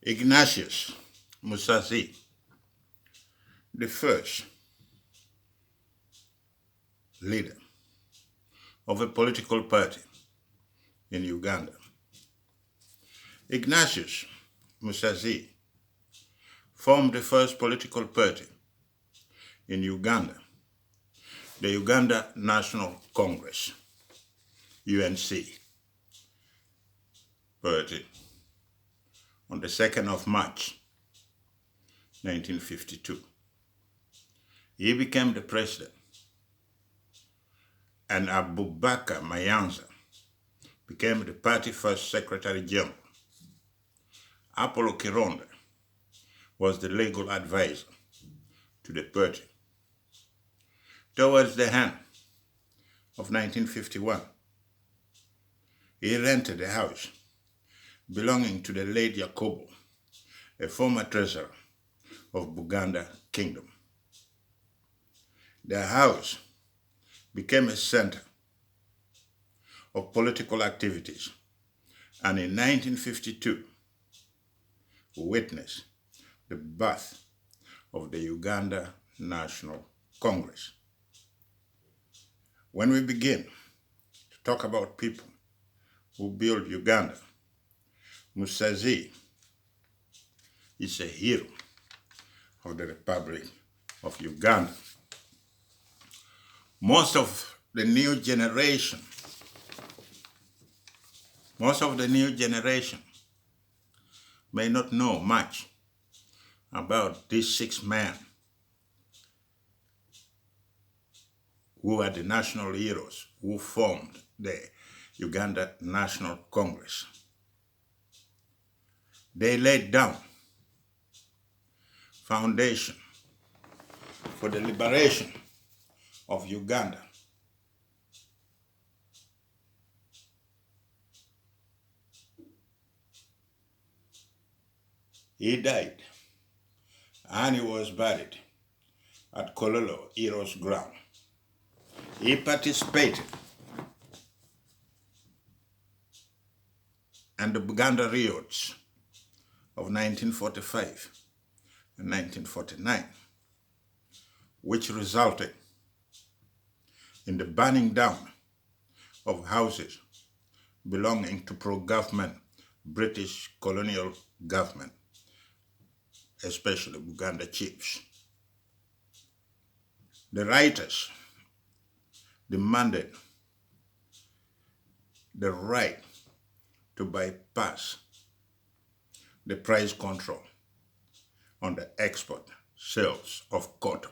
Ignatius Musaazi, the first leader of a political party in Uganda. Ignatius Musaazi formed the first political party in Uganda, the Uganda National Congress, UNC party, on the 2nd of March, 1952. He became the president, and Abubakar Mayanza became the party first secretary general. Apollo Kironda was the legal advisor to the party. Towards the end of 1951, he rented a house belonging to the late Yakobo, a former treasurer of Buganda Kingdom. The house became a center of political activities, and in 1952 witnessed the birth of the Uganda National Congress. When we begin to talk about people who built Uganda, Musaazi is a hero of the Republic of Uganda. Most of the new generation may not know much about these 6 men who are the national heroes who formed the Uganda National Congress. They laid down foundation for the liberation of Uganda. He died, and he was buried at Kololo Heroes Ground. He participated in the Buganda riots of 1945 and 1949, which resulted in the burning down of houses belonging to pro-government British colonial government, especially Buganda chiefs. The writers demanded the right to bypass the price control on the export sales of cotton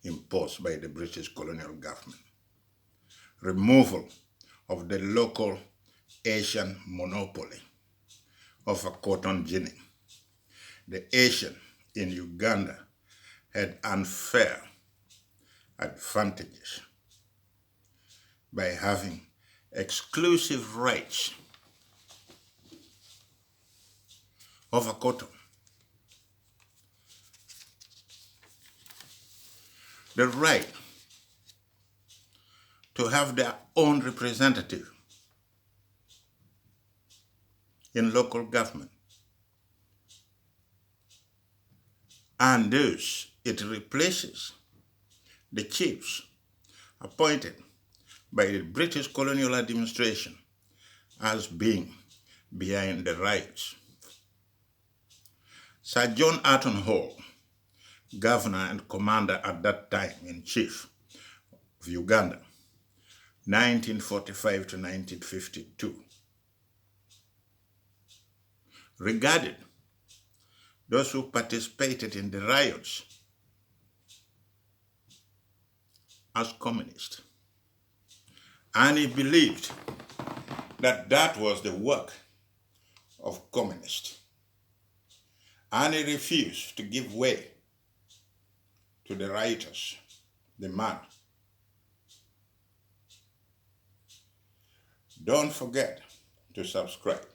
imposed by the British colonial government, removal of the local Asian monopoly of a cotton ginning. The Asian in Uganda had unfair advantages by having exclusive rights over cotton. The right to have their own representative in local government, and thus it replaces the chiefs appointed by the British colonial administration as being behind the riots. Sir John Atton Hall, governor and commander at that time in chief of Uganda, 1945 to 1952, regarded those who participated in the riots as communists. And he believed that that was the work of communists. And he refused to give way to the rioters' demand. Don't forget to subscribe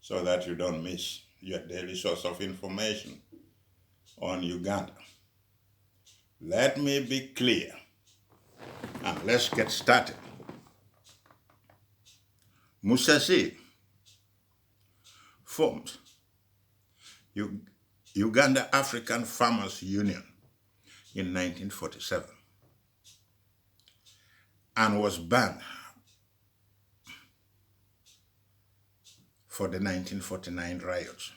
so that you don't miss your daily source of information on Uganda. Let me be clear, and let's get started. Musaazi formed Uganda African Farmers Union in 1947 and was banned for the 1949 riots.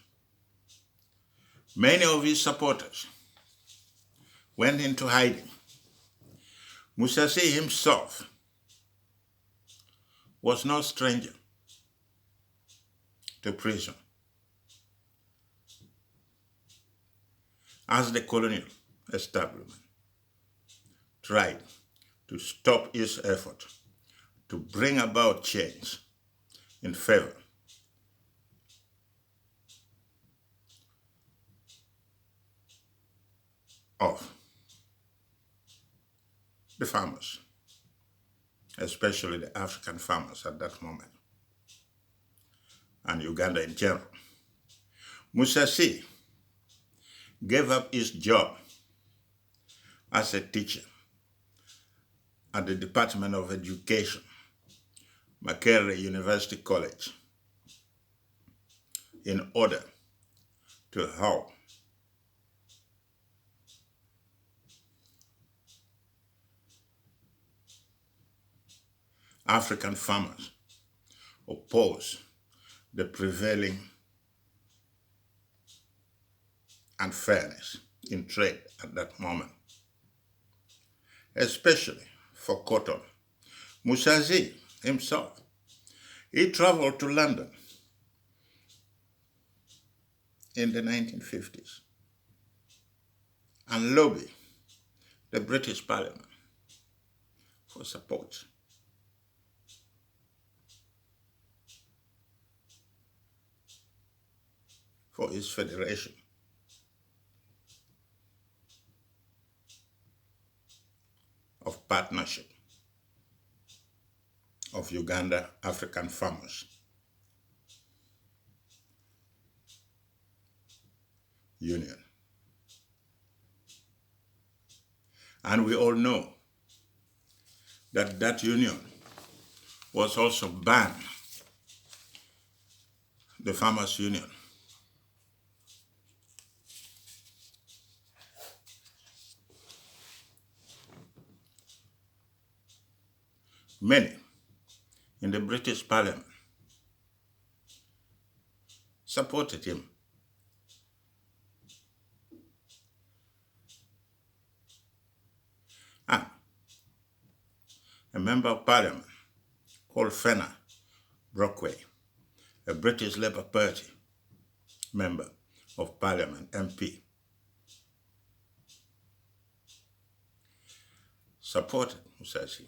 Many of his supporters went into hiding. Musaazi himself was no stranger to prison, as the colonial establishment tried to stop his effort to bring about change in favor of the farmers, especially the African farmers at that moment, and Uganda in general. Musaazi gave up his job as a teacher at the Department of Education, Makerere University College, in order to help African farmers oppose the prevailing unfairness in trade at that moment, especially for cotton. Musaazi himself, he traveled to London in the 1950s and lobbied the British Parliament for support. For his federation of partnership of Uganda African Farmers Union. And we all know that that union was also banned, the Farmers Union, many in the British Parliament supported him. And a member of Parliament called 𝗏𝗏 𝙁𝙗𝙁, a British Labour Party member of Parliament, MP, supported Musaazi.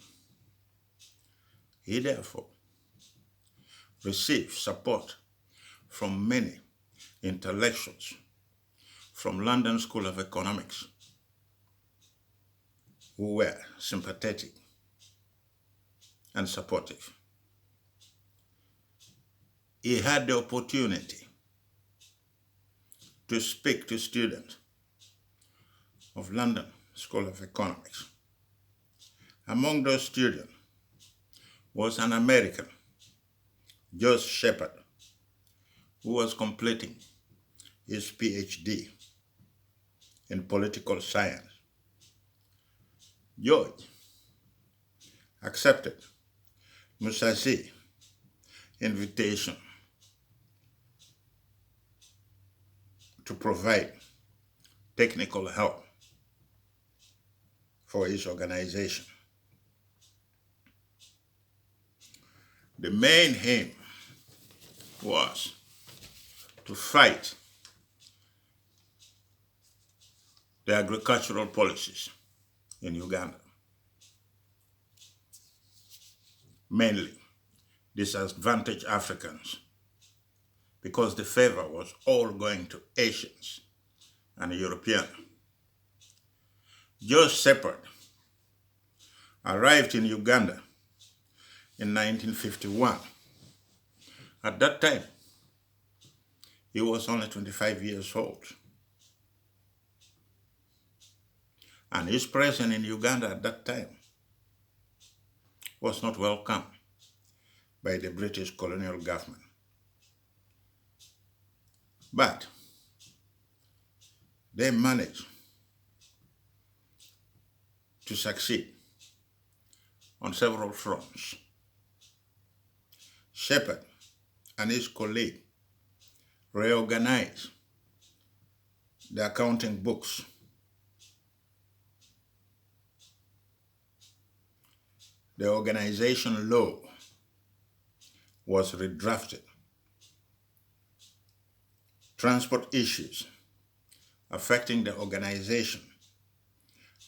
He therefore received support from many intellectuals from London School of Economics who were sympathetic and supportive. He had the opportunity to speak to students of London School of Economics. Among those students was an American, Joseph Shepherd, who was completing his PhD in political science. George accepted Musaazi's invitation to provide technical help for his organization. The main aim was to fight the agricultural policies in Uganda, mainly disadvantaged Africans, because the favor was all going to Asians and Europeans. Joseph Shepherd arrived in Uganda in 1951. At that time, he was only 25 years old. And his presence in Uganda at that time was not welcome by the British colonial government. But they managed to succeed on several fronts. 𝙁𝙁 and his colleague reorganized the accounting books. The organization law was redrafted. Transport issues affecting the organization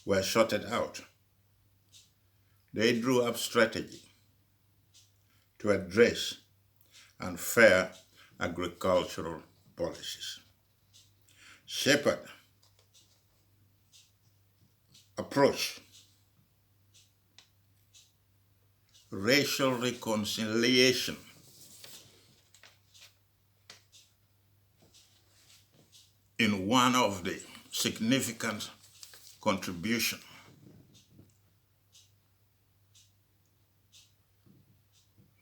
were sorted out. They drew up strategy to address unfair agricultural policies. 𝙁𝙁 approach racial reconciliation in one of the significant contributions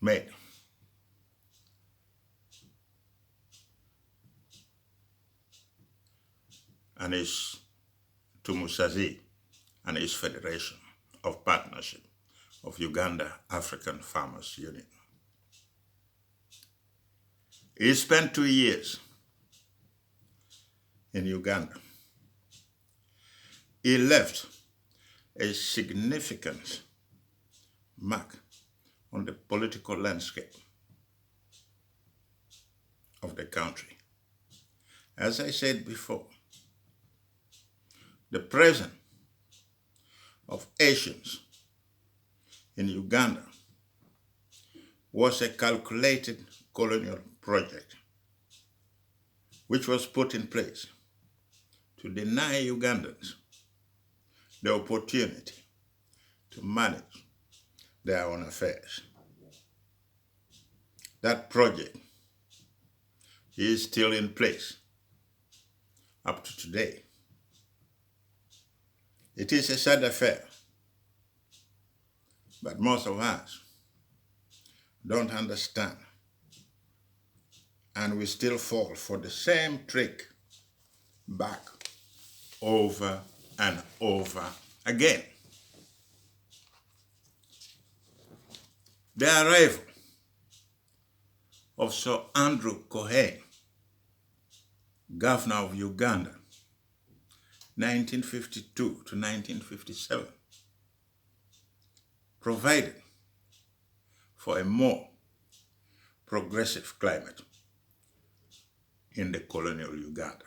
made. And is to Musaazi and his Federation of Partnership of Uganda African Farmers Union. He spent 2 years in Uganda. He left a significant mark on the political landscape of the country. As I said before, the presence of Asians in Uganda was a calculated colonial project which was put in place to deny Ugandans the opportunity to manage their own affairs. That project is still in place up to today. It is a sad affair, but most of us don't understand, and we still fall for the same trick back over and over again. The arrival of Sir Andrew Cohen, governor of Uganda, 1952 to 1957, provided for a more progressive climate in the colonial Uganda.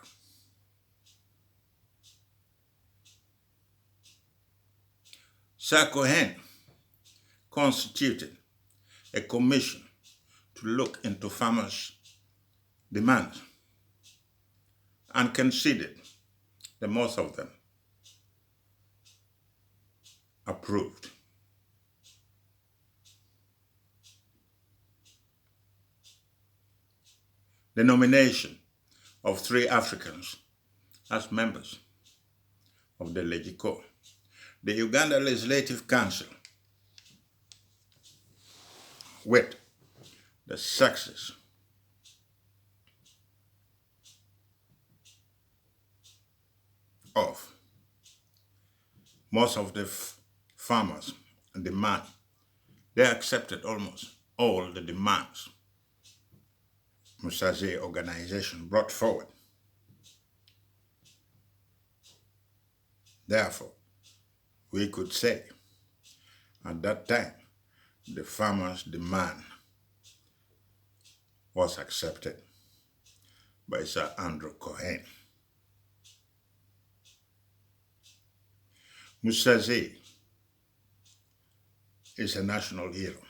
Sir Cohen constituted a commission to look into farmers' demands and considered the most of them approved. The nomination of 3 Africans as members of the 𝙏𝙗𝐿𝑒𝐺𝐼𝐶, the Uganda Legislative Council, with the success of most of the farmers' demand. They accepted almost all the demands Musaazi organization brought forward. Therefore, we could say at that time the farmers' demand was accepted by Sir Andrew Cohen. Musaazi is a national hero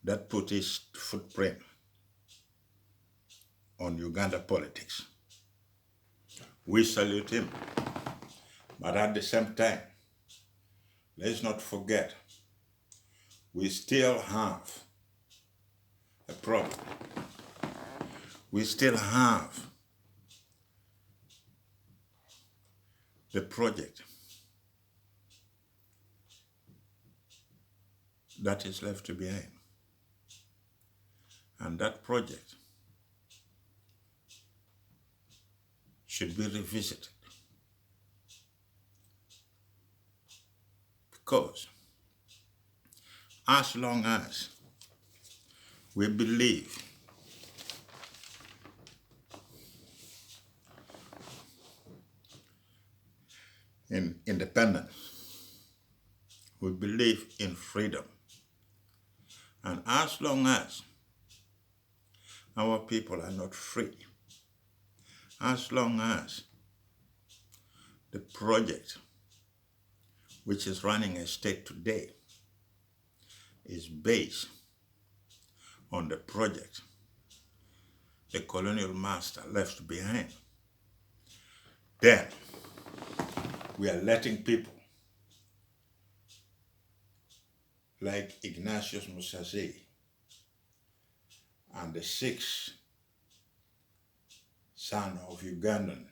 that put his footprint on Uganda politics. We salute him, but at the same time, let's not forget, we still have a problem. We still have the project that is left behind. And that project should be revisited. Because as long as we believe in independence, we believe in freedom, and as long as our people are not free, as long as the project which is running a state today is based on the project the colonial master left behind, then we are letting people like Ignatius Musaazi and the sixth son of Ugandan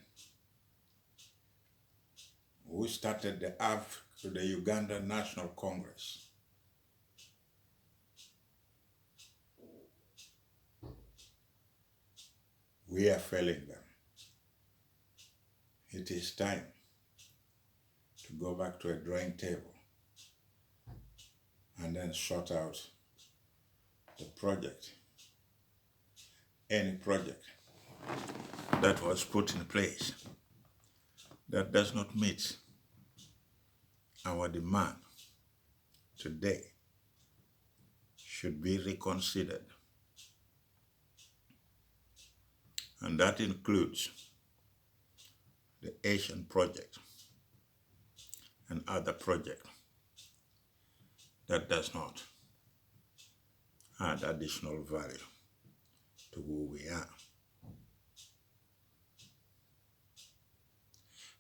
who started the Uganda National Congress. We are failing them. It is time to go back to a drawing table and then sort out the project, any project that was put in place that does not meet our demand today should be reconsidered. And that includes the Asian project and other projects that does not add additional value to who we are.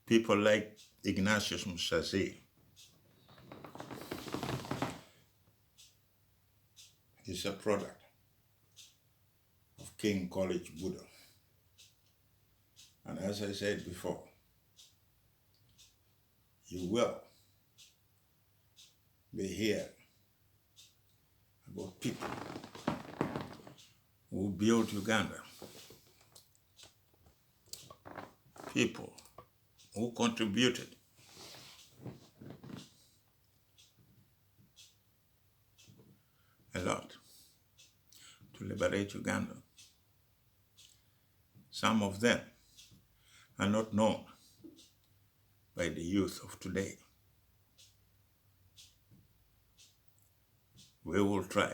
People like Ignatius Musaazi is a product of King College Buddha. And as I said before, you will be hearing about people who built Uganda, people who contributed a lot to liberate Uganda. Some of them are not known by the youth of today. We will try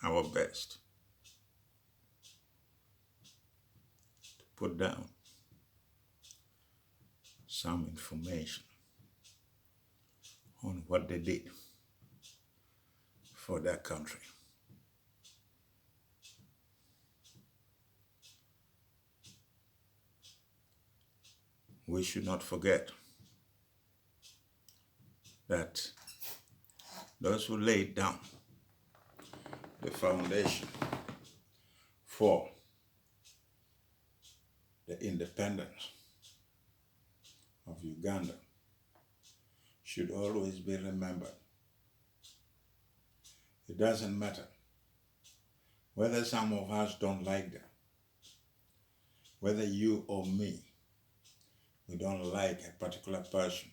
our best to put down some information on what they did for their country. We should not forget that those who laid down the foundation for the independence of Uganda should always be remembered. It doesn't matter whether some of us don't like them, whether you or me, we don't like a particular person.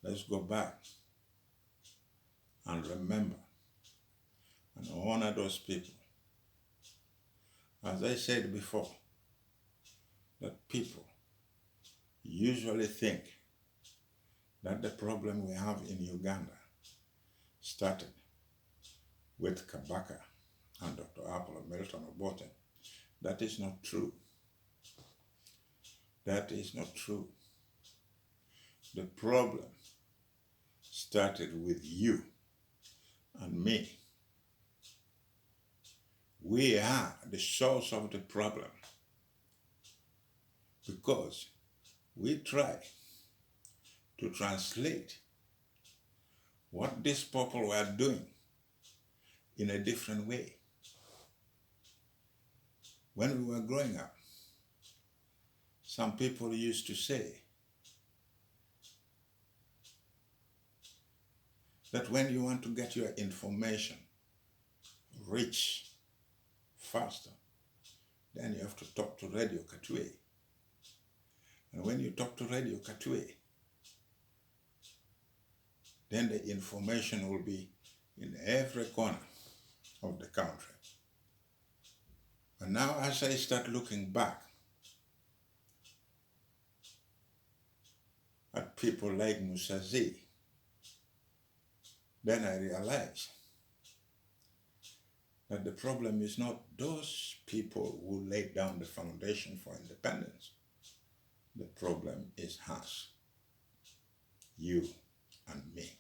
Let's go back and remember and honor those people. As I said before, that people usually think that the problem we have in Uganda started with Kabaka and Dr. 𝐿𝗵𝐻𝘆. That is not true. That is not true. The problem started with you and me. We are the source of the problem because we try to translate what these people were doing in a different way. When we were growing up, some people used to say that when you want to get your information rich faster, then you have to talk to Radio 𝐾𝐿. And when you talk to Radio Katwe, then the information will be in every corner of the country. And now as I start looking back at people like Musaazi, then I realize that the problem is not those people who laid down the foundation for independence. The problem is us, you and me.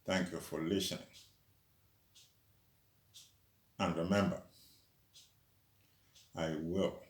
Thank you for listening. And remember, I will